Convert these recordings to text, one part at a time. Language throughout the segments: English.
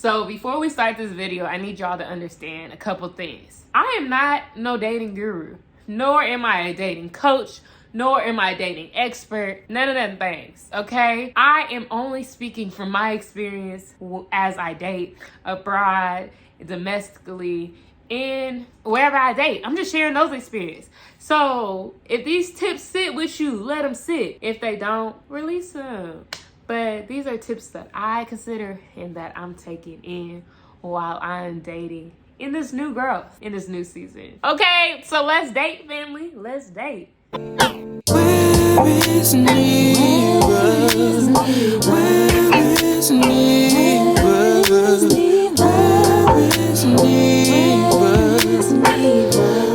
So before we start this video, I need y'all to understand a couple things. I am not no dating guru, nor am I a dating coach, nor am I a dating expert, none of them things, okay? I am only speaking from my experience as I date abroad, domestically, and wherever I date. I'm just sharing those experiences. So if these tips sit with you, let them sit. If they don't, release them. But these are tips that I consider and that I'm taking in while I'm dating in this new growth, in this new season. Okay, so let's date, family. Let's date. Where is Neva? Where is Neva? Where is Neva?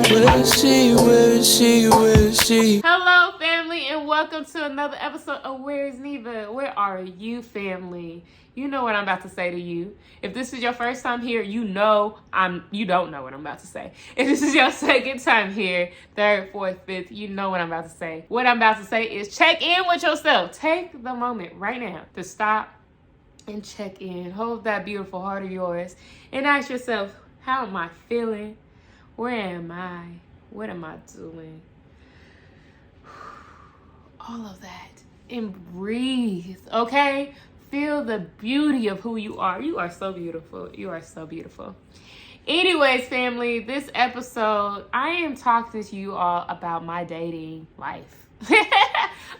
Where is she? Where is she? Where is she? Hello, family, and welcome to another episode of Where's Neva? Where are you, family? You know what I'm about to say to you. If this is your first time here, you don't know what I'm about to say. If this is your second time here, third, fourth, fifth, you know what I'm about to say. What I'm about to say is check in with yourself. Take the moment right now to stop and check in. Hold that beautiful heart of yours and ask yourself, how am I feeling? Where am I? What am I doing? All of that. And breathe, okay? Feel the beauty of who you are. You are so beautiful. You are so beautiful. Anyways, family, this episode, I am talking to you all about my dating life.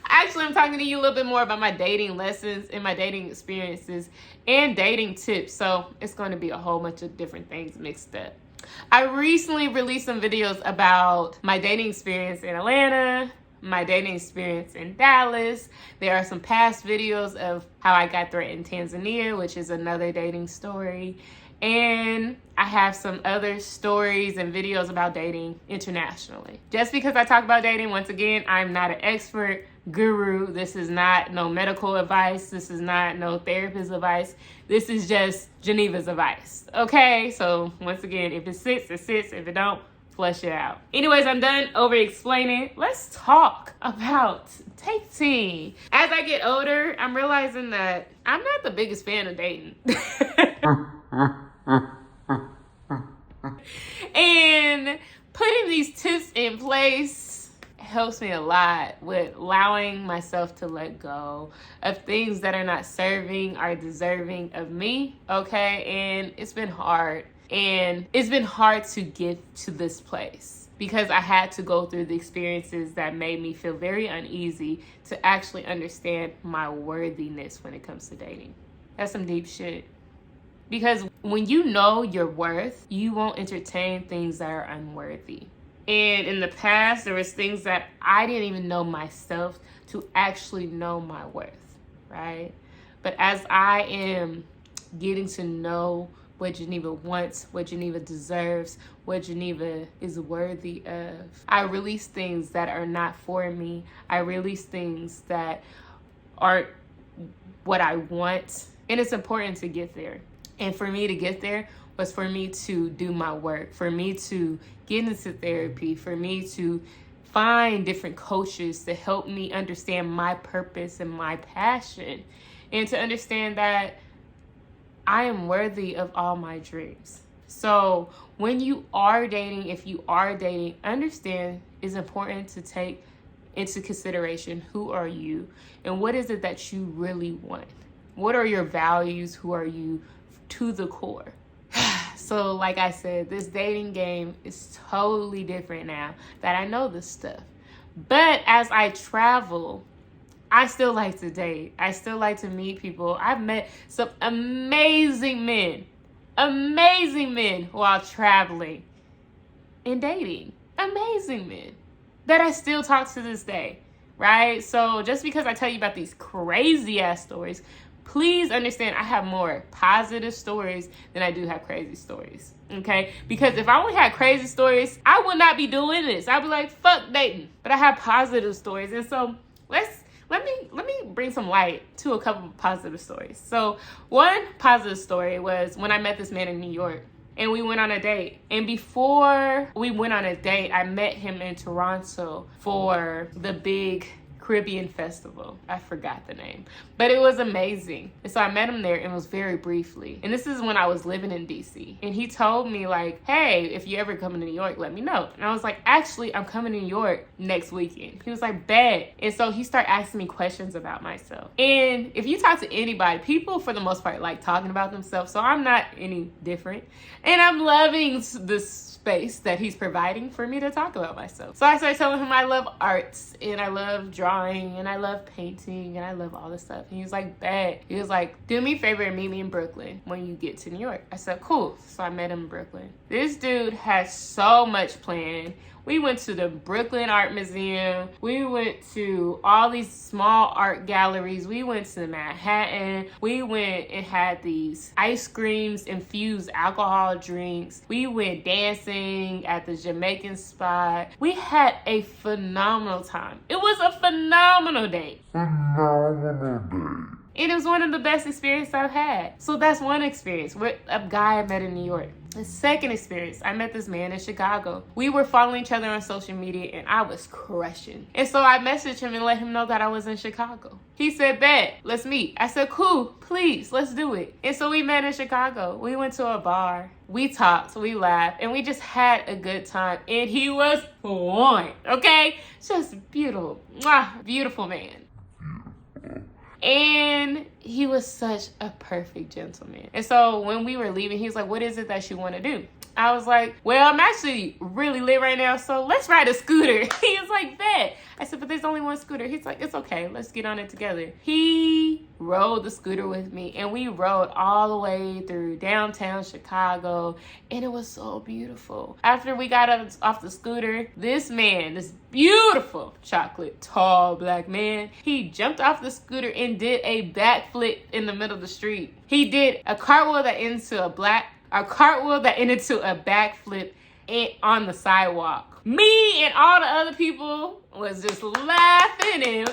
Actually, I'm talking to you a little bit more about my dating lessons and my dating experiences and dating tips. So it's going to be a whole bunch of different things mixed up. I recently released some videos about my dating experience in Atlanta, my dating experience in Dallas. There are some past videos of how I got threatened in Tanzania, which is another dating story. And I have some other stories and videos about dating internationally. Just because I talk about dating, once again, I'm not an expert guru. This is not no medical advice. This is not no therapist advice. This is just Geneva's advice. Okay? So once again, if it sits, it sits. If it don't, flush it out. Anyways, I'm done over explaining. Let's talk about dating. As I get older, I'm realizing that I'm not the biggest fan of dating. And putting these tips in place helps me a lot with allowing myself to let go of things that are not serving or deserving of me, okay? And it's been hard. And it's been hard to get to this place because I had to go through the experiences that made me feel very uneasy to actually understand my worthiness when it comes to dating. That's some deep shit. Because when you know your worth, you won't entertain things that are unworthy. And in the past, there was things that I didn't even know myself to actually know my worth, right? But as I am getting to know what Geneva wants, what Geneva deserves, what Geneva is worthy of, I release things that are not for me. I release things that aren't what I want. And it's important to get there. And for me to get there was for me to do my work, for me to get into therapy, for me to find different coaches to help me understand my purpose and my passion, and to understand that I am worthy of all my dreams. So when you are dating, if you are dating, understand it's important to take into consideration who are you and what is it that you really want. What are your values? Who are you to the core? So like I said, this dating game is totally different now that I know this stuff. But as I travel, I still like to date. I still like to meet people. I've met some amazing men while traveling and dating. Amazing men that I still talk to this day, right? So just because I tell you about these crazy ass stories, please understand I have more positive stories than I do have crazy stories, okay? Because if I only had crazy stories, I would not be doing this. I'd be like, fuck dating. But I have positive stories. And so let me bring some light to a couple of positive stories. So one positive story was when I met this man in New York and we went on a date. And before we went on a date, I met him in Toronto for the big Caribbean festival. I forgot the name, but it was amazing. And so I met him there, and it was very briefly. And this is when I was living in DC. And he told me like, hey, if you ever come to New York, let me know. And I was like, actually, I'm coming to New York next weekend. He was like, bet. And so he started asking me questions about myself. And if you talk to anybody, people for the most part like talking about themselves. So I'm not any different. And I'm loving this space that he's providing for me to talk about myself. So I started telling him I love arts and I love drawing and I love painting and I love all this stuff. And he was like, bet. He was like, do me a favor and meet me in Brooklyn when you get to New York. I said, cool. So I met him in Brooklyn. This dude has so much planned. We went to the Brooklyn Art Museum. We went to all these small art galleries. We went to Manhattan. We went and had these ice creams, infused alcohol drinks. We went dancing at the Jamaican spot. We had a phenomenal time. It was a phenomenal day. And it was one of the best experiences I've had. So that's one experience with a guy I met in New York. The second experience, I met this man in Chicago. We were following each other on social media and I was crushing. And so I messaged him and let him know that I was in Chicago. He said, bet, let's meet. I said, cool, please, let's do it. And so we met in Chicago. We went to a bar. We talked, we laughed, and we just had a good time. And he was one, okay? Just beautiful, beautiful man. And he was such a perfect gentleman. And so when we were leaving, he was like, what is it that you want to do? I was like, well, I'm actually really lit right now, so let's ride a scooter. He was like, bet. I said, but there's only one scooter. He's like, it's okay. Let's get on it together. He rode the scooter with me, and we rode all the way through downtown Chicago, and it was so beautiful. After we got off the scooter, this man, this beautiful chocolate, tall black man, he jumped off the scooter and did a backflip in the middle of the street. He did a cartwheel that ended to a backflip on the sidewalk. Me and all the other people was just laughing and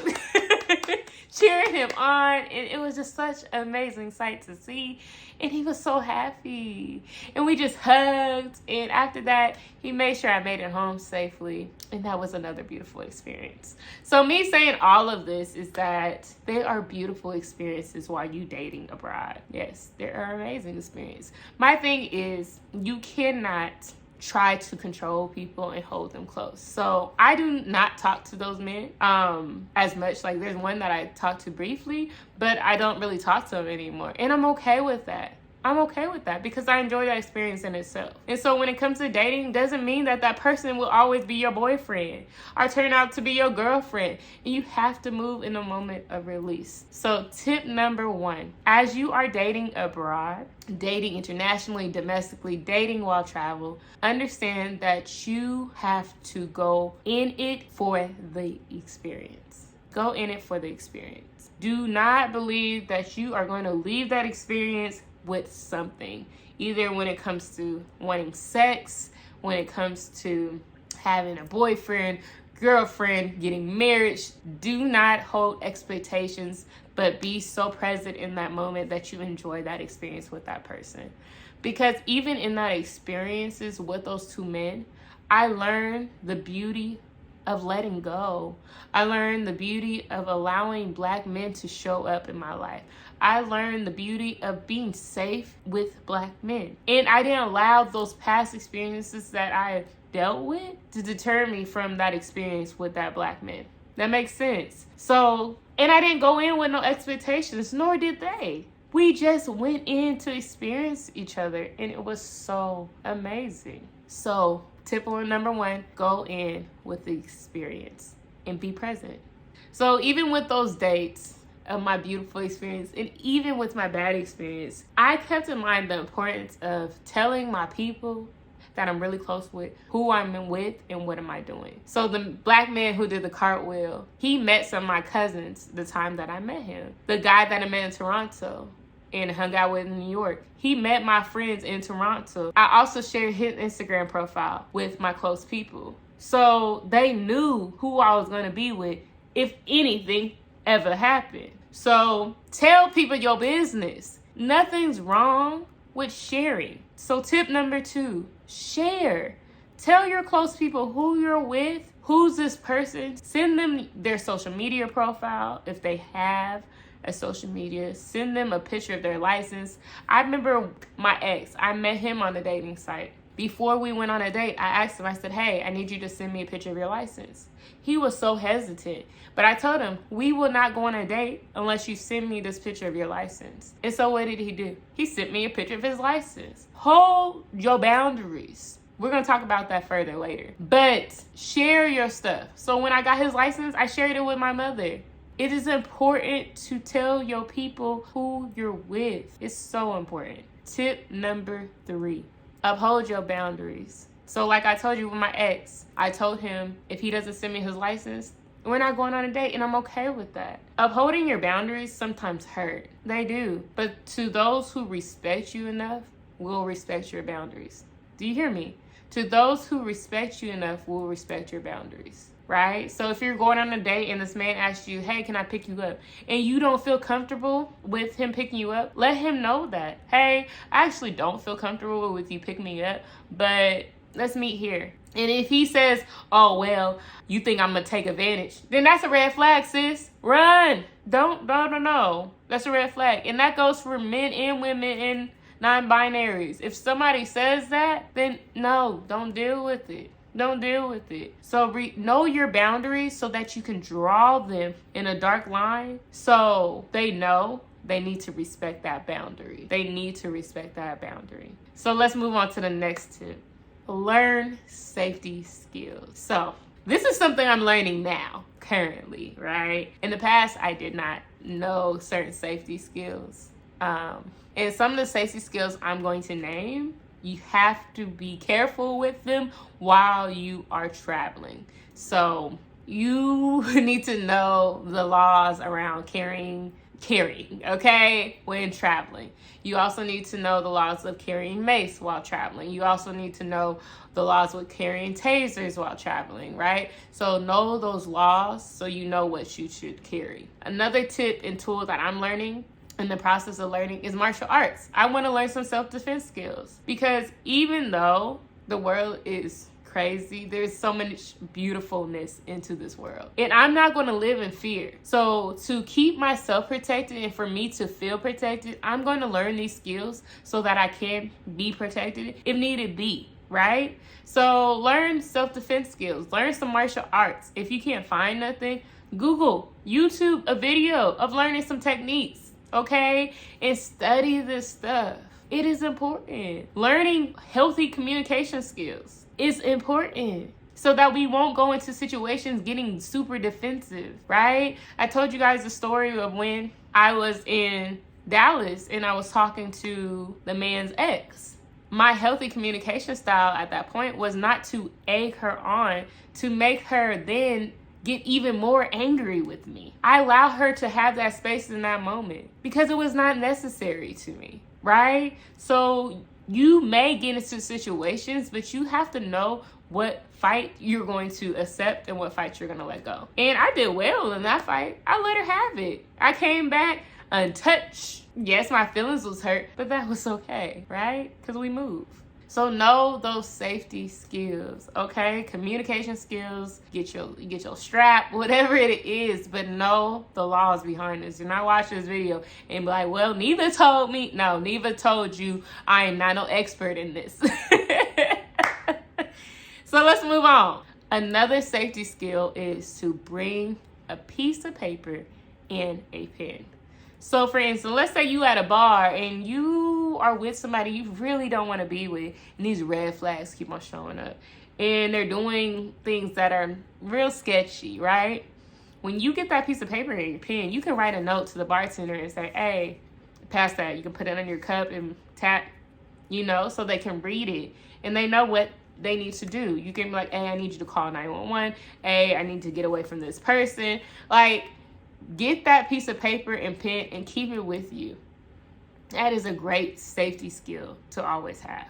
cheering him on, and it was just such an amazing sight to see. And he was so happy, and we just hugged. And after that, he made sure I made it home safely, and that was another beautiful experience. So me saying all of this is that there are beautiful experiences while you dating abroad. Yes, there are amazing experiences. My thing is, you cannot try to control people and hold them close. So I do not talk to those men as much. Like, there's one that I talked to briefly, but I don't really talk to him anymore. And I'm okay with that. I'm okay with that because I enjoy that experience in itself. And so when it comes to dating, doesn't mean that that person will always be your boyfriend or turn out to be your girlfriend. And you have to move in a moment of release. So tip number 1, as you are dating abroad, dating internationally, domestically, dating while travel, understand that you have to go in it for the experience. Go in it for the experience. Do not believe that you are going to leave that experience with something, either when it comes to wanting sex, when it comes to having a boyfriend, girlfriend, getting married. Do not hold expectations, but be so present in that moment that you enjoy that experience with that person. Because even in that experiences with those two men, I learned the beauty of letting go. I learned the beauty of allowing Black men to show up in my life. I learned the beauty of being safe with Black men. And I didn't allow those past experiences that I dealt with to deter me from that experience with that Black man. That makes sense. So, and I didn't go in with no expectations, nor did they. We just went in to experience each other, and it was so amazing. So, tip number 1, go in with the experience and be present. So even with those dates of my beautiful experience, and even with my bad experience, I kept in mind the importance of telling my people that I'm really close with who I'm with and what am I doing. So the Black man who did the cartwheel, he met some of my cousins the time that I met him. The guy that I met in Toronto and hung out with in New York, he met my friends in Toronto. I also shared his Instagram profile with my close people. So they knew who I was going to be with if anything ever happened. So tell people your business. Nothing's wrong with sharing. So tip number 2, share. Tell your close people who you're with, who's this person? Send them their social media profile if they have a social media. Send them a picture of their license. I remember my ex, I met him on a dating site. Before we went on a date, I asked him, I said, hey, I need you to send me a picture of your license. He was so hesitant. But I told him, we will not go on a date unless you send me this picture of your license. And so what did he do? He sent me a picture of his license. Hold your boundaries. We're going to talk about that further later. But share your stuff. So when I got his license, I shared it with my mother. It is important to tell your people who you're with. It's so important. Tip number 3. Uphold your boundaries. So like I told you with my ex, I told him if he doesn't send me his license, we're not going on a date, and I'm okay with that. Upholding your boundaries sometimes hurt. They do. But to those who respect you enough, will respect your boundaries. Do you hear me? To those who respect you enough, will respect your boundaries. Right? So if you're going on a date and this man asks you, hey, can I pick you up? And you don't feel comfortable with him picking you up, let him know that. Hey, I actually don't feel comfortable with you picking me up, but let's meet here. And if he says, oh, well, you think I'm going to take advantage, then that's a red flag, sis. Run. No. That's a red flag. And that goes for men and women and non-binaries. If somebody says that, then no, don't deal with it. Don't deal with it. So know your boundaries so that you can draw them in a dark line so they know they need to respect that boundary. They need to respect that boundary. So let's move on to the next tip. Learn safety skills. So this is something I'm learning now, currently, right? In the past, I did not know certain safety skills. And some of the safety skills I'm going to name, you have to be careful with them while you are traveling. So you need to know the laws around carrying, okay, when traveling. You also need to know the laws of carrying mace while traveling. You also need to know the laws with carrying tasers while traveling, right? So know those laws so you know what you should carry. Another tip and tool that I'm learning in the process of learning is martial arts. I want to learn some self-defense skills because even though the world is crazy, there's so much beautifulness into this world. And I'm not going to live in fear. So to keep myself protected and for me to feel protected, I'm going to learn these skills so that I can be protected if needed be, right? So learn self-defense skills, learn some martial arts. If you can't find nothing, Google, YouTube a video of learning some techniques. Okay, and study this stuff. It is important. Learning healthy communication skills is important so that we won't go into situations getting super defensive, right? I told you guys the story of when I was in Dallas and I was talking to the man's ex. My healthy communication style at that point was not to egg her on, to make her then get even more angry with me. I allowed her to have that space in that moment because it was not necessary to me, right? So you may get into situations, but you have to know what fight you're going to accept and what fight you're going to let go. And I did well in that fight. I let her have it. I came back untouched. Yes, my feelings was hurt, but that was okay, right? Because we moved. So know those safety skills, okay? Communication skills, get your strap, whatever it is, but know the laws behind this. Do not watch this video and be like, well, Neva told me. No, Neva told you I am not no expert in this. So let's move on. Another safety skill is to bring a piece of paper and a pen. So for instance, let's say you at a bar and you are with somebody you really don't want to be with, and these red flags keep on showing up, and they're doing things that are real sketchy, right? When you get that piece of paper and your pen, you can write a note to the bartender and say, hey, pass that. You can put it on your cup and tap, so they can read it and they know what they need to do. You can be like, hey, I need you to call 911. Hey, I need to get away from this person. Like, get that piece of paper and pen and keep it with you. That is a great safety skill to always have.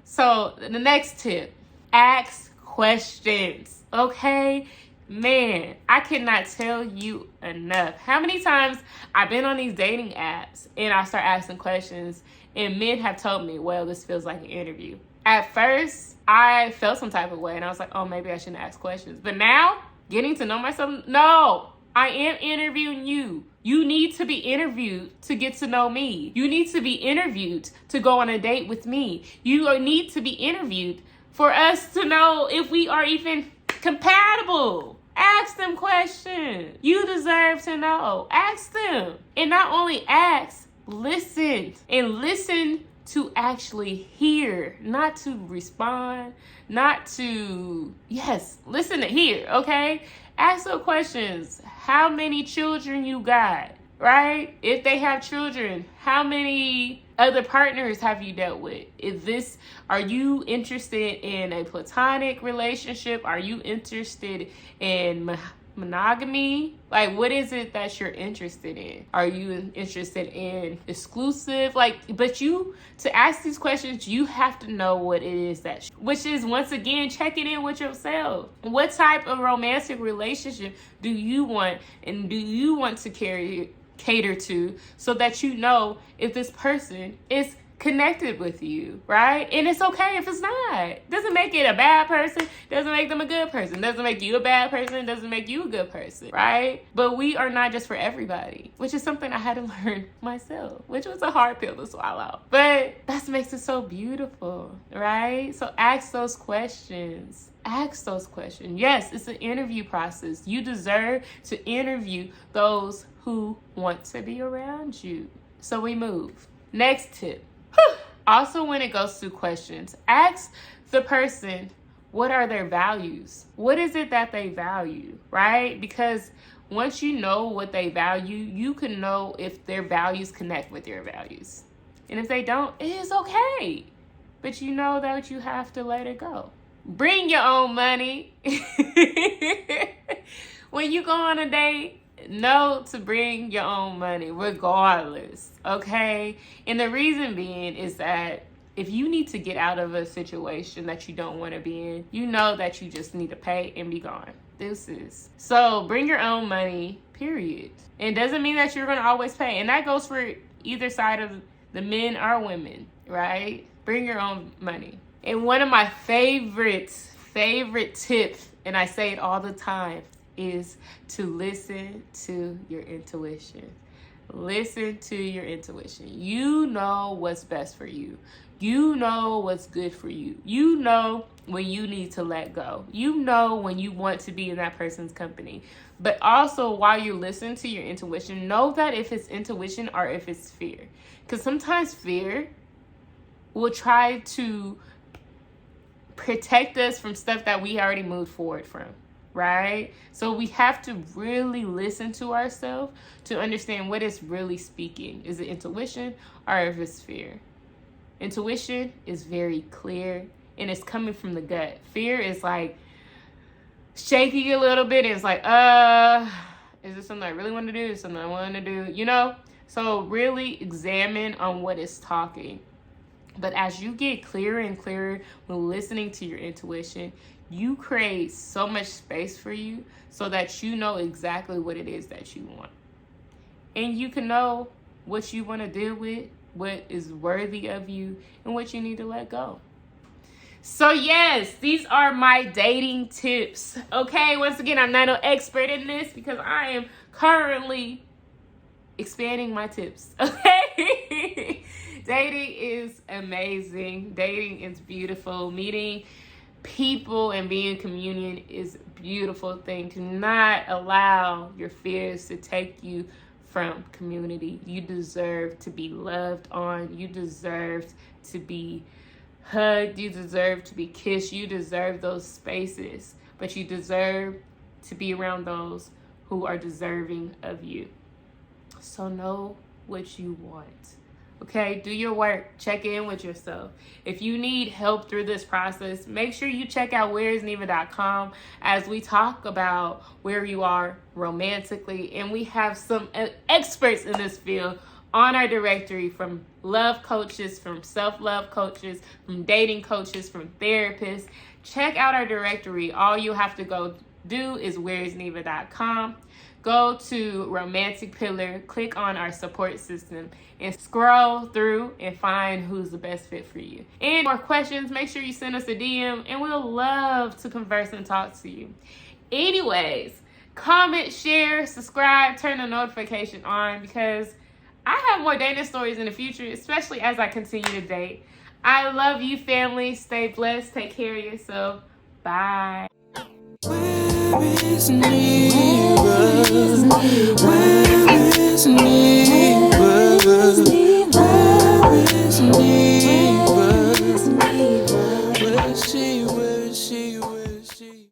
So the next tip, ask questions, okay? Man, I cannot tell you enough how many times I've been on these dating apps and I start asking questions and men have told me, well, this feels like an interview. At first, I felt some type of way, and I was like, oh, maybe I shouldn't ask questions. But now, getting to know myself, no, I am interviewing you. You need to be interviewed to get to know me. You need to be interviewed to go on a date with me. You need to be interviewed for us to know if we are even compatible. Ask them questions. You deserve to know. Ask them. And not only ask, listen. And listen to actually hear, not to respond, not to, listen to hear, okay? Ask them questions. How many children you got, right? If they have children, how many other partners have you dealt with? Are you interested in a platonic relationship? Are you interested in monogamy? Like, what is it that you're interested in? Are you interested in exclusive? To ask these questions, you have to know what it is which is, once again, checking in with yourself. What type of romantic relationship do you want, and do you want to cater to, so that you know if this person is connected with you, right? And it's okay if it's not. Doesn't make it a bad person, doesn't make them a good person, doesn't make you a bad person, doesn't make you a good person, right? But we are not just for everybody, which is something I had to learn myself, which was a hard pill to swallow. But that makes it so beautiful, right? So ask those questions. Ask those questions. Yes, it's an interview process. You deserve to interview those who want to be around you. So we move. Next tip. Also, when it goes to questions, ask the person, what are their values? What is it that they value, right? Because once you know what they value, you can know if their values connect with your values. And if they don't, it is okay. But you know that you have to let it go. Bring your own money. When you go on a date, know to bring your own money regardless, okay? And the reason being is that if you need to get out of a situation that you don't want to be in, you know that you just need to pay and be gone. So bring your own money, period. It doesn't mean that you're going to always pay. And that goes for either side of the men or women, right? Bring your own money. And one of my favorite tips, and I say it all the time, is to listen to your intuition. Listen to your intuition. You know what's best for you. You know what's good for you. You know when you need to let go. You know when you want to be in that person's company. But also, while you're listening to your intuition, know that if it's intuition or if it's fear. Because sometimes fear will try to protect us from stuff that we already moved forward from. Right? So we have to really listen to ourselves to understand what is really speaking. Is it intuition or if it's fear? Intuition is very clear and it's coming from the gut. Fear is like shaking a little bit. And it's like, is this something I really want to do? Is this something I want to do? You know? So really examine on what is talking. But as you get clearer and clearer when listening to your intuition, you create so much space for you so that you know exactly what it is that you want. And you can know what you want to deal with, what is worthy of you, and what you need to let go. So yes, these are my dating tips. Okay, once again, I'm not an expert in this because I am currently expanding my tips. Okay? Dating is amazing. Dating is beautiful. Meeting people and being in communion is a beautiful thing. Do not allow your fears to take you from community. You deserve to be loved on. You deserve to be hugged. You deserve to be kissed. You deserve those spaces. But you deserve to be around those who are deserving of you. So know what you want. Okay, do your work. Check in with yourself. If you need help through this process, make sure you check out YEAAARRRSSS.com as we talk about where you are romantically. And we have some experts in this field on our directory, from love coaches, from self-love coaches, from dating coaches, from therapists. Check out our directory. All you have to go do is YEAAAARRSSS.com. go to Romantic Pillar, click on our support system, and scroll through and find who's the best fit for you. And more questions, make sure you send us a DM, and we'll love to converse and talk to you. Anyways, comment, share, subscribe, turn the notification on, because I have more dating stories in the future, especially as I continue to date. I love you, family. Stay blessed. Take care of yourself. Bye. Where is Neva? Where is Neva?